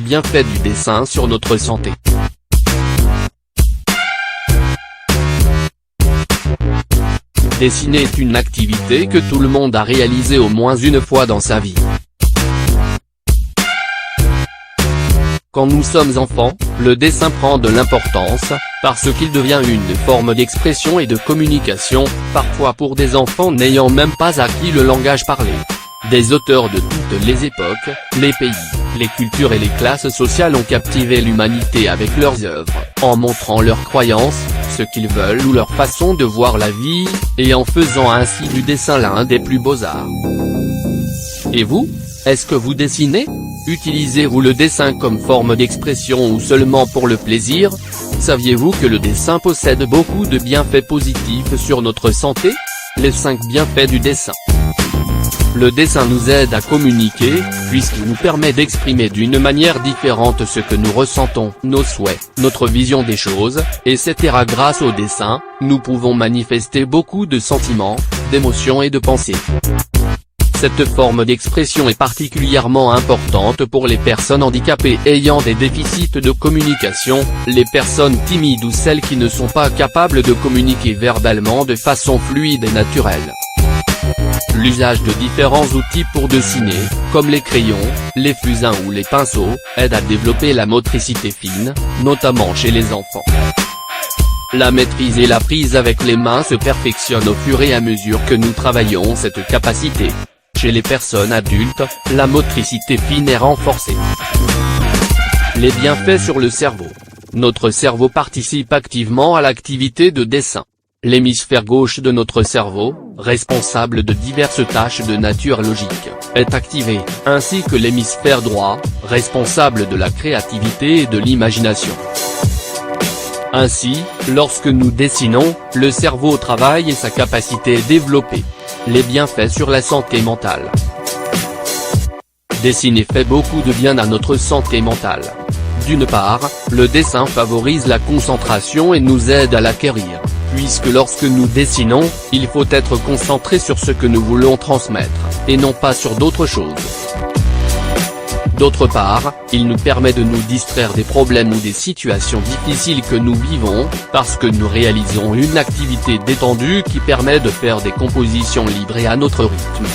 Bienfaits du dessin sur notre santé. Dessiner est une activité que tout le monde a réalisée au moins une fois dans sa vie. Quand nous sommes enfants, le dessin prend de l'importance, parce qu'il devient une forme d'expression et de communication, parfois pour des enfants n'ayant même pas acquis le langage parlé. Des auteurs de toutes les époques, les pays, les cultures et les classes sociales ont captivé l'humanité avec leurs œuvres, en montrant leurs croyances, ce qu'ils veulent ou leur façon de voir la vie, et en faisant ainsi du dessin l'un des plus beaux arts. Et vous, est-ce que vous dessinez ? Utilisez-vous le dessin comme forme d'expression ou seulement pour le plaisir ? Saviez-vous que le dessin possède beaucoup de bienfaits positifs sur notre santé ? Les 5 bienfaits du dessin. Le dessin nous aide à communiquer, puisqu'il nous permet d'exprimer d'une manière différente ce que nous ressentons, nos souhaits, notre vision des choses, etc. Grâce au dessin, nous pouvons manifester beaucoup de sentiments, d'émotions et de pensées. Cette forme d'expression est particulièrement importante pour les personnes handicapées ayant des déficits de communication, les personnes timides ou celles qui ne sont pas capables de communiquer verbalement de façon fluide et naturelle. L'usage de différents outils pour dessiner, comme les crayons, les fusains ou les pinceaux, aide à développer la motricité fine, notamment chez les enfants. La maîtrise et la prise avec les mains se perfectionnent au fur et à mesure que nous travaillons cette capacité. Chez les personnes adultes, la motricité fine est renforcée. Les bienfaits sur le cerveau. Notre cerveau participe activement à l'activité de dessin. L'hémisphère gauche de notre cerveau, responsable de diverses tâches de nature logique, est activé, ainsi que l'hémisphère droit, responsable de la créativité et de l'imagination. Ainsi, lorsque nous dessinons, le cerveau travaille et sa capacité est développée. Les bienfaits sur la santé mentale. Dessiner fait beaucoup de bien à notre santé mentale. D'une part, le dessin favorise la concentration et nous aide à l'acquérir, puisque lorsque nous dessinons, il faut être concentré sur ce que nous voulons transmettre, et non pas sur d'autres choses. D'autre part, il nous permet de nous distraire des problèmes ou des situations difficiles que nous vivons, parce que nous réalisons une activité détendue qui permet de faire des compositions libres et à notre rythme.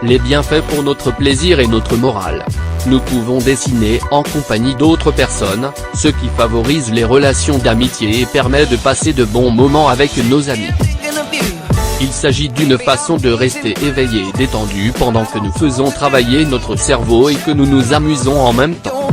Les bienfaits pour notre plaisir et notre morale. Nous pouvons dessiner en compagnie d'autres personnes, ce qui favorise les relations d'amitié et permet de passer de bons moments avec nos amis. Il s'agit d'une façon de rester éveillé et détendu pendant que nous faisons travailler notre cerveau et que nous nous amusons en même temps.